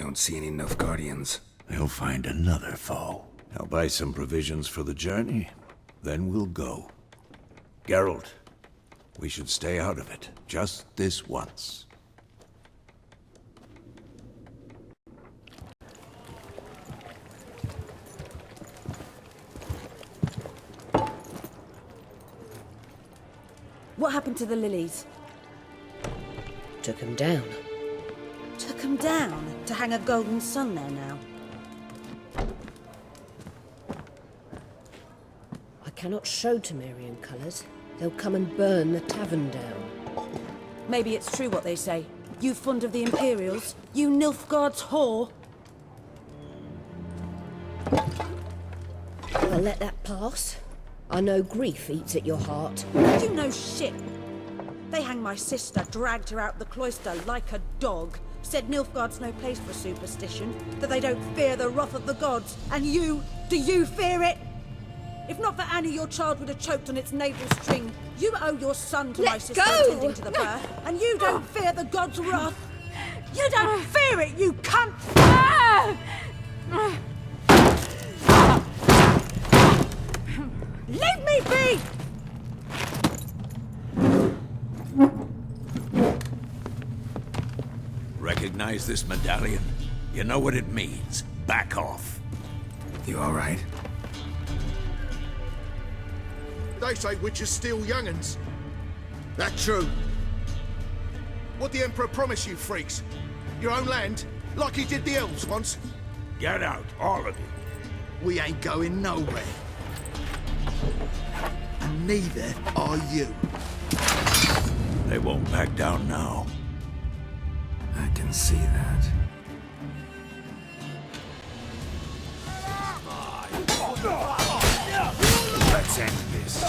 don't see any Nilfgaardians. They'll find another foe. I'll buy some provisions for the journey, then we'll go. Geralt, we should stay out of it, just this once. What happened to the lilies? Took him down. Took 'em down to hang a golden sun there now. I cannot show Temerian colours. They'll come and burn the tavern down. Maybe it's true what they say. You fond of the Imperials? You Nilfgaard's whore? I'll let that pass. I know grief eats at your heart. You know shit. They hanged my sister, dragged her out the cloister like a dog. Said Nilfgaard's no place for superstition, that they don't fear the wrath of the gods. And you, do you fear it? If not for Annie, your child would have choked on its navel string. You owe your son to my sister attending to the birth, and you don't fear the gods' wrath. You don't fear it, you cunt! Leave me be! Recognize this medallion? You know what it means. Back off. You all right? They say witches steal young'uns. That true? What the Emperor promise you, freaks? Your own land? Like he did the elves once? Get out, all of you. We ain't going nowhere. And neither are you. They won't back down now. I can see that. Let's end this.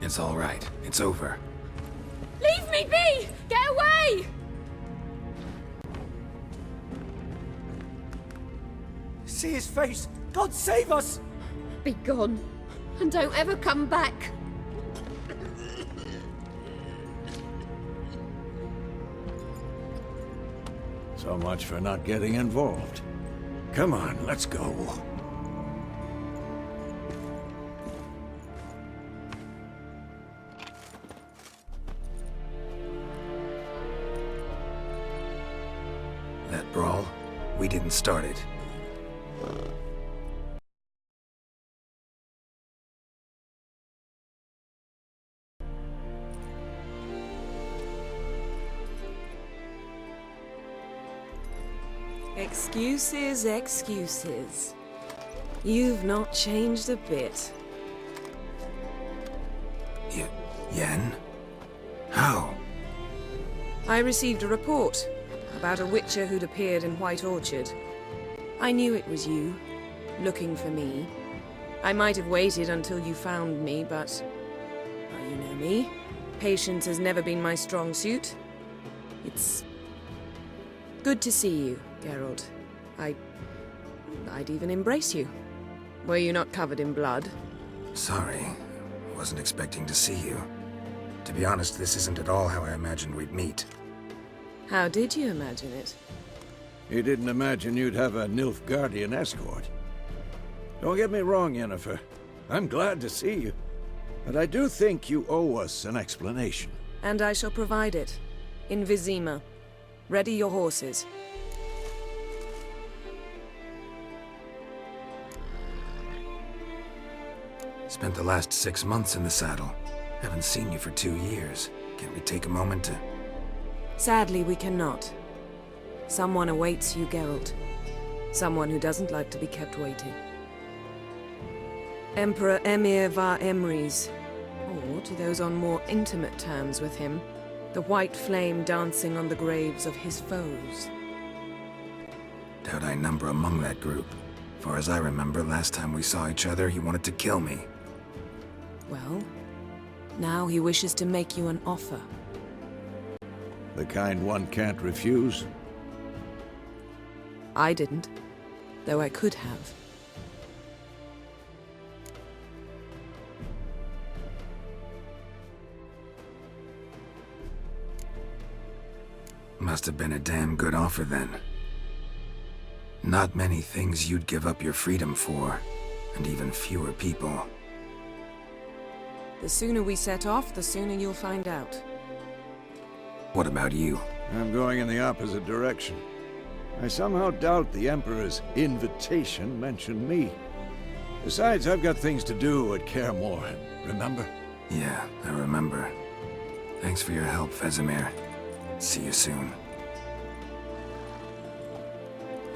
It's all right. It's over. Leave me be! Get away! See his face! God save us! Be gone, and don't ever come back. So much for not getting involved. Come on, let's go. That brawl, we didn't start it. Excuses, excuses. You've not changed a bit. Yen? How? I received a report about a witcher who'd appeared in White Orchard. I knew it was you, looking for me. I might have waited until you found me, but... well, you know me. Patience has never been my strong suit. It's... good to see you, Geralt. I'd even embrace you. Were you not covered in blood? Sorry. Wasn't expecting to see you. To be honest, this isn't at all how I imagined we'd meet. How did you imagine it? You didn't imagine you'd have a Nilfgaardian escort. Don't get me wrong, Yennefer. I'm glad to see you. But I do think you owe us an explanation. And I shall provide it. In Vizima. Ready your horses. Spent the last 6 months in the saddle. Haven't seen you for 2 years. Can't we take a moment to... Sadly, we cannot. Someone awaits you, Geralt. Someone who doesn't like to be kept waiting. Emperor Emir var Emrys, or to those on more intimate terms with him, the white flame dancing on the graves of his foes. Doubt I number among that group. Far as I remember, last time we saw each other, he wanted to kill me. Well, now he wishes to make you an offer. The kind one can't refuse? I didn't, though I could have. Must have been a damn good offer then. Not many things you'd give up your freedom for, and even fewer people. The sooner we set off, the sooner you'll find out. What about you? I'm going in the opposite direction. I somehow doubt the Emperor's invitation mentioned me. Besides, I've got things to do at Kaer Morhen, remember? Yeah, I remember. Thanks for your help, Vesemir. See you soon.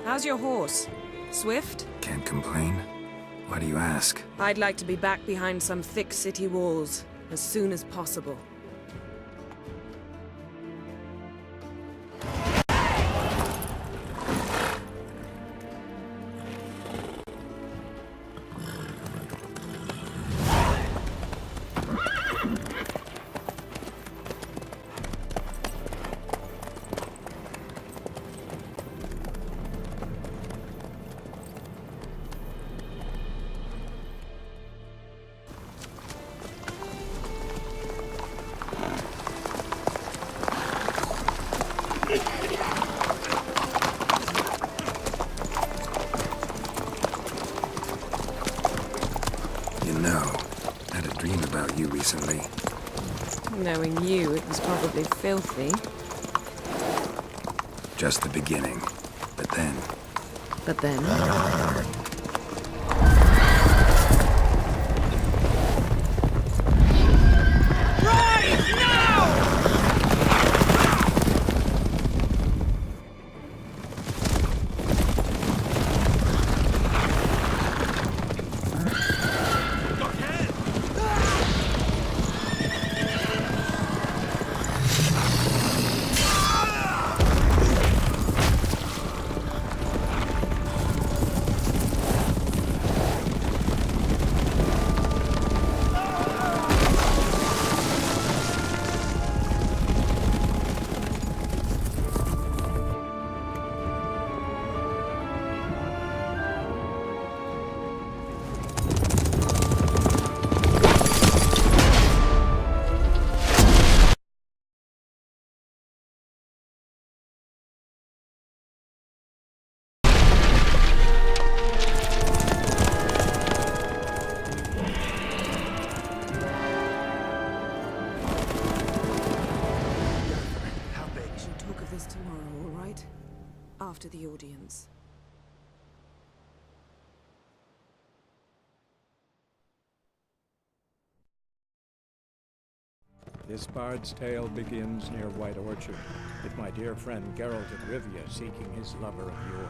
How's your horse? Swift? Can't complain. Why do you ask? I'd like to be back behind some thick city walls as soon as possible. Recently. Knowing you, it was probably filthy. Just the beginning. But then... But then? After the audience. This bard's tale begins near White Orchard, with my dear friend Geralt of Rivia seeking his lover of yore,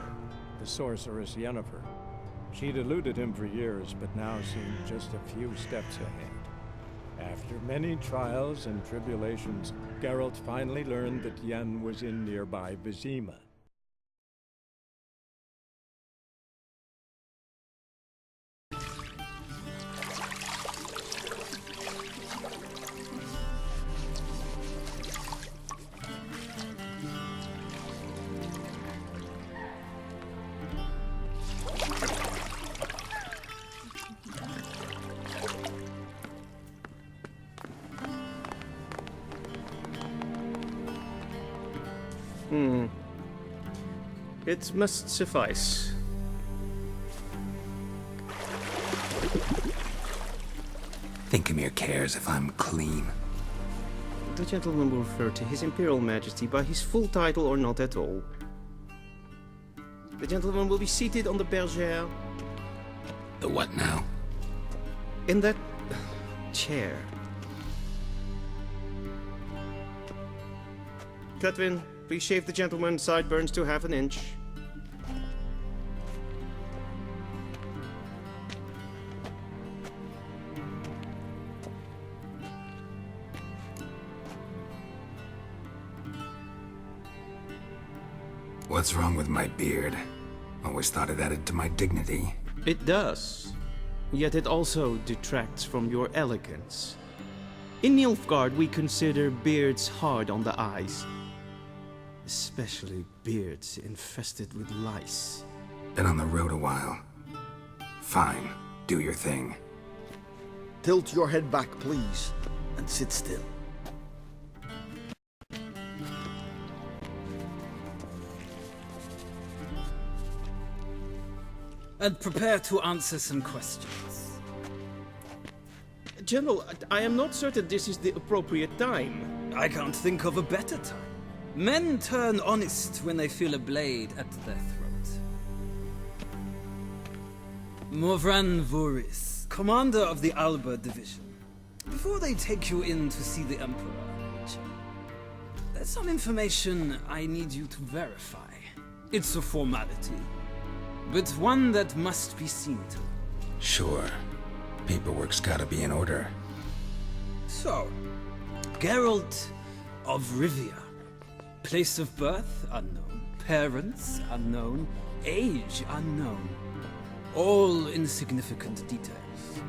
the sorceress Yennefer. She'd eluded him for years, but now seemed just a few steps ahead. After many trials and tribulations, Geralt finally learned that Yen was in nearby Vizima. It must suffice. Thinkamir cares if I'm clean. The gentleman will refer to His Imperial Majesty by his full title or not at all. The gentleman will be seated on the bergère. The what now? In that chair. Cutwin, please shave the gentleman's sideburns to half an inch. What's wrong with my beard? Always thought it added to my dignity. It does. Yet it also detracts from your elegance. In Nilfgaard, we consider beards hard on the eyes. Especially beards infested with lice. Been on the road a while. Fine, do your thing. Tilt your head back, please, and sit still. And prepare to answer some questions. General, I am not certain this is the appropriate time. I can't think of a better time. Men turn honest when they feel a blade at their throat. Morvran Voris, commander of the Alba Division. Before they take you in to see the Emperor, there's some information I need you to verify. It's a formality, but one that must be seen to. Sure. Paperwork's gotta be in order. So, Geralt of Rivia. Place of birth, unknown. Parents, unknown. Age, unknown. All insignificant details.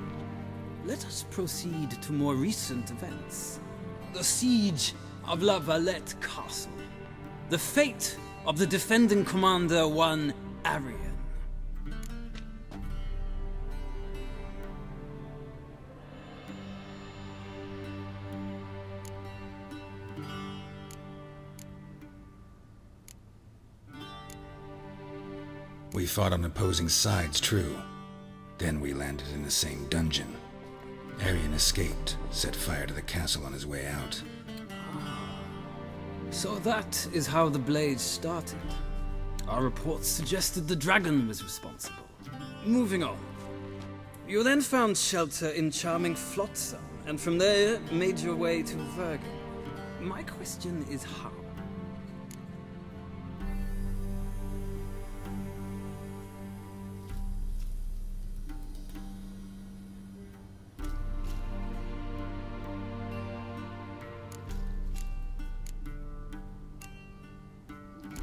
Let us proceed to more recent events. The siege of La Valette Castle. The fate of the defending commander, one Arian. We fought on opposing sides, true. Then we landed in the same dungeon. Arian escaped, set fire to the castle on his way out. So that is how the Blade started. Our reports suggested the dragon was responsible. Moving on. You then found shelter in charming Flotsam, and from there made your way to Vergen. My question is how?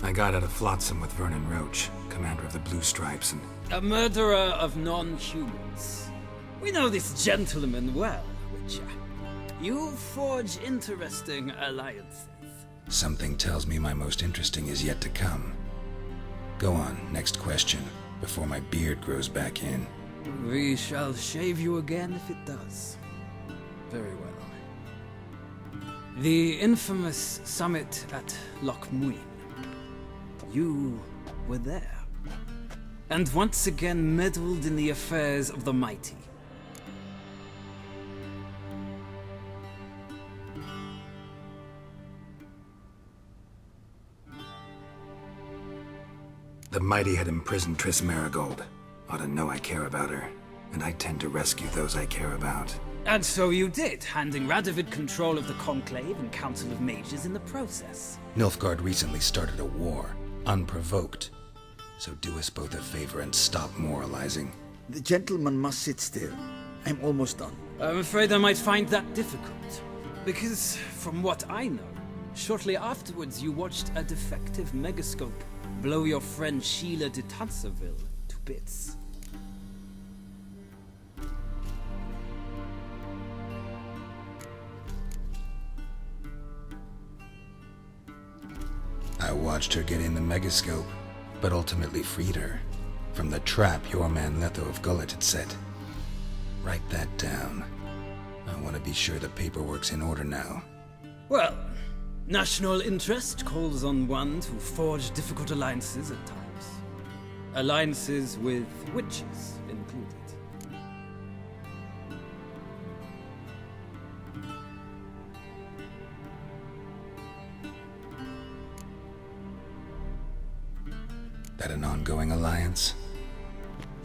I got out of Flotsam with Vernon Roach, commander of the Blue Stripes, and... A murderer of non-humans. We know this gentleman well, Witcher. You forge interesting alliances. Something tells me my most interesting is yet to come. Go on, next question, before my beard grows back in. We shall shave you again if it does. Very well. The infamous summit at Loch Muin. You were there, and once again meddled in the affairs of the mighty. The mighty had imprisoned Triss Marigold. Ought to know I care about her, and I tend to rescue those I care about. And so you did, handing Radovid control of the Conclave and Council of Mages in the process. Nilfgaard recently started a war. Unprovoked. So do us both a favor and stop moralizing. The gentleman must sit still. I'm almost done. I'm afraid I might find that difficult. Because, from what I know, shortly afterwards you watched a defective megascope blow your friend Sheila de Tanserville to bits. I watched her get in the megascope, but ultimately freed her from the trap your man Letho of Gullet had set. Write that down. I want to be sure the paperwork's in order now. Well, national interest calls on one to forge difficult alliances at times. Alliances with witches included. That an ongoing alliance?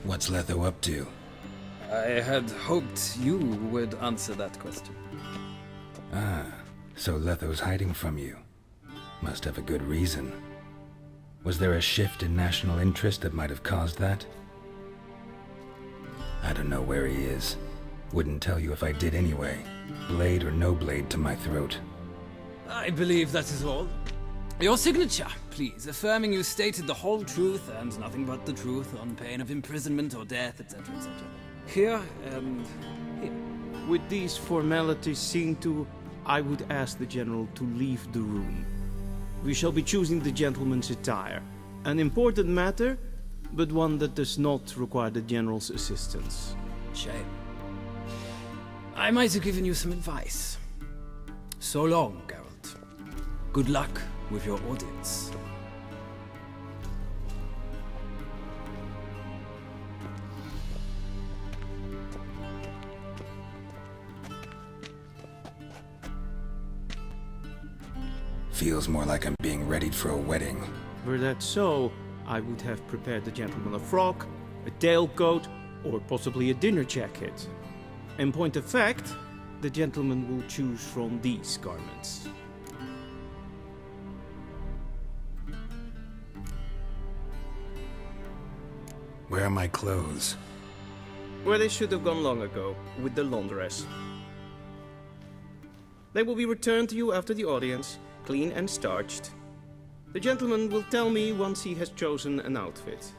What's Letho up to? I had hoped you would answer that question. Ah, so Letho's hiding from you. Must have a good reason. Was there a shift in national interest that might have caused that? I don't know where he is. Wouldn't tell you if I did anyway. Blade or no blade to my throat. I believe that is all. Your signature, please, affirming you stated the whole truth and nothing but the truth on pain of imprisonment or death, etc., etc. Here and here. With these formalities seen to, I would ask the General to leave the room. We shall be choosing the gentleman's attire. An important matter, but one that does not require the General's assistance. Shame. I might have given you some advice. So long, Geralt. Good luck with your audits. Feels more like I'm being readied for a wedding. Were that so, I would have prepared the gentleman a frock, a tailcoat, or possibly a dinner jacket. In point of fact, the gentleman will choose from these garments. Where are my clothes? Where they should have gone long ago, with the laundress. They will be returned to you after the audience, clean and starched. The gentleman will tell me once he has chosen an outfit.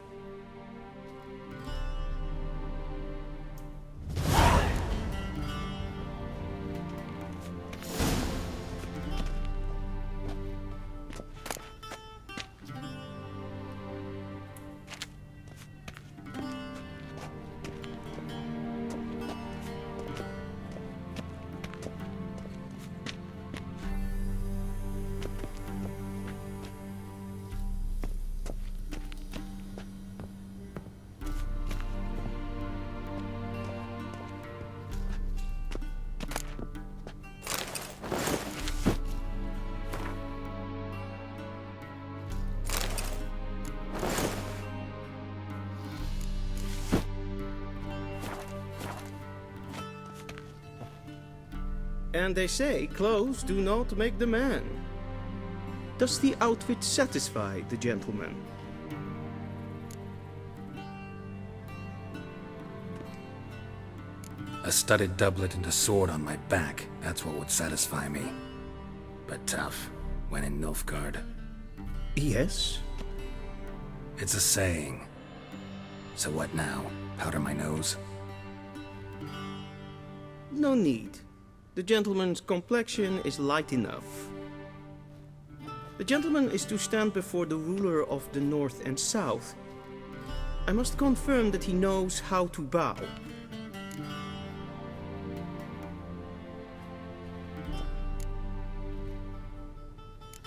And they say clothes do not make the man. Does the outfit satisfy the gentleman? A studded doublet and a sword on my back, that's what would satisfy me. But tough, when in Nilfgaard. Yes. It's a saying. So what now? Powder my nose? No need. The gentleman's complexion is light enough. The gentleman is to stand before the ruler of the North and South. I must confirm that he knows how to bow.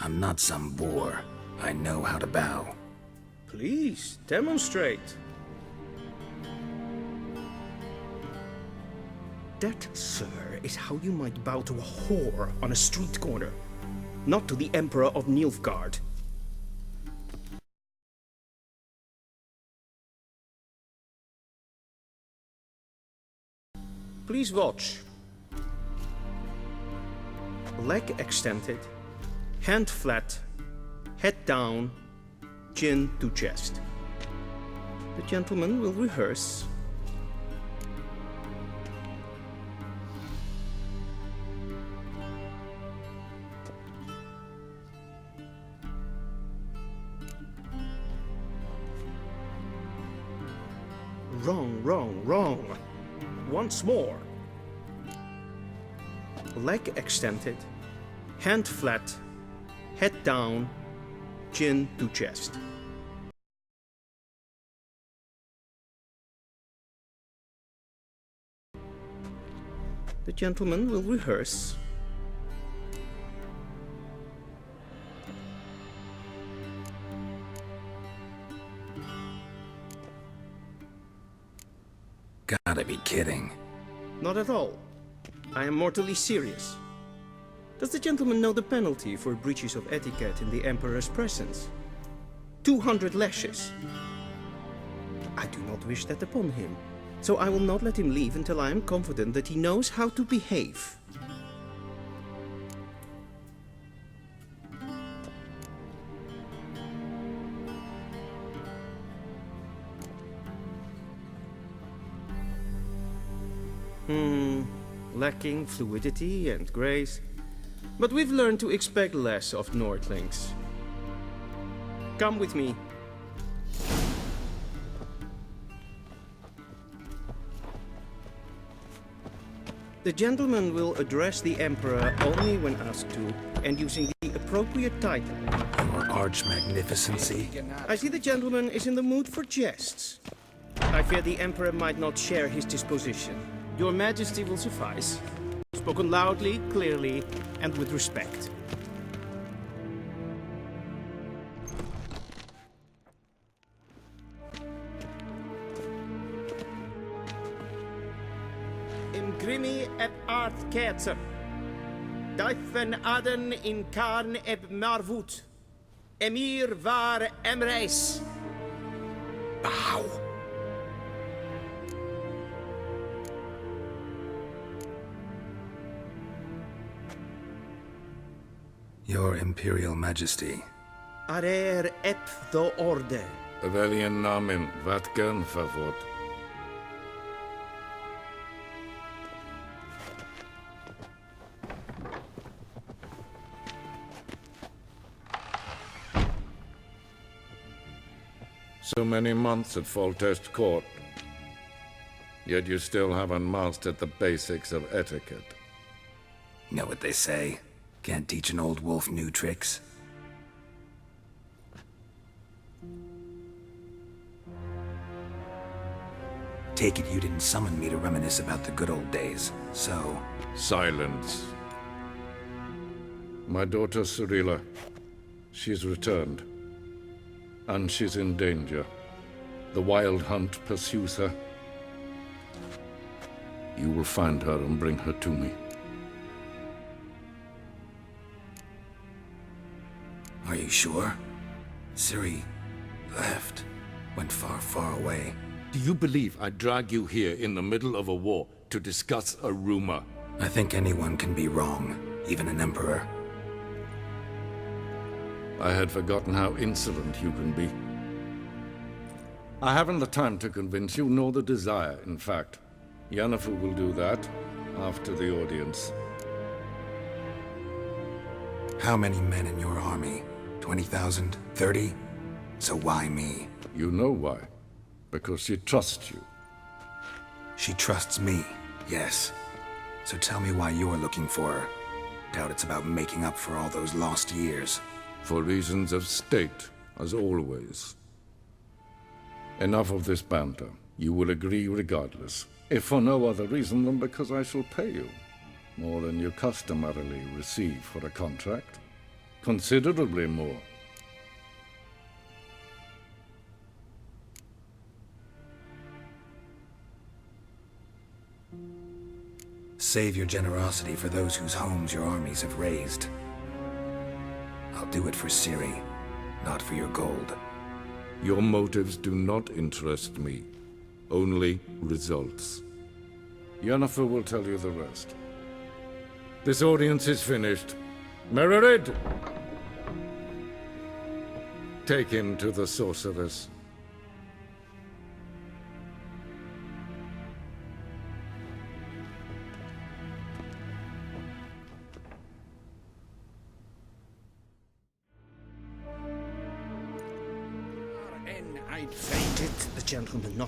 I'm not some boor. I know how to bow. Please, demonstrate. That, sir, is how you might bow to a whore on a street corner, not to the Emperor of Nilfgaard. Please watch. Leg extended, hand flat, head down, chin to chest. The gentleman will rehearse. Wrong, wrong, wrong. Once more. Leg extended, hand flat, head down, chin to chest. The gentleman will rehearse. Gotta be kidding. Not at all. I am mortally serious. Does the gentleman know the penalty for breaches of etiquette in the Emperor's presence? 200 lashes. I do not wish that upon him, so I will not let him leave until I am confident that he knows how to behave. Lacking fluidity and grace. But we've learned to expect less of Nordlings. Come with me. The gentleman will address the Emperor only when asked to, and using the appropriate title. Your Arch-Magnificency? I see the gentleman is in the mood for jests. I fear the Emperor might not share his disposition. Your Majesty will suffice. Spoken loudly, clearly, and with respect. Imgrimi eb art ketzer. Duifen aden in karn eb marvoet. Emir var emreis. Bow. Your Imperial Majesty. Arer eb the orde. Weljen namen, wat kan favort? So many months at Foltest Court, yet you still haven't mastered the basics of etiquette. Know what they say? Can't teach an old wolf new tricks. Take it you didn't summon me to reminisce about the good old days, so... Silence. My daughter Cyrilla, she's returned. And she's in danger. The Wild Hunt pursues her. You will find her and bring her to me. Are you sure? Ciri left. Went far, far away. Do you believe I drag you here in the middle of a war to discuss a rumor? I think anyone can be wrong, even an emperor. I had forgotten how insolent you can be. I haven't the time to convince you, nor the desire, in fact. Yennefer will do that after the audience. How many men in your army? 20,000? 30? So why me? You know why. Because she trusts you. She trusts me, yes. So tell me why you're looking for her. Doubt it's about making up for all those lost years. For reasons of state, as always. Enough of this banter. You will agree regardless. If for no other reason than because I shall pay you. More than you customarily receive for a contract. Considerably more. Save your generosity for those whose homes your armies have razed. I'll do it for Ciri, not for your gold. Your motives do not interest me. Only results. Yennefer will tell you the rest. This audience is finished. Mererid! Take him to the sorceress. I find it the gentleman not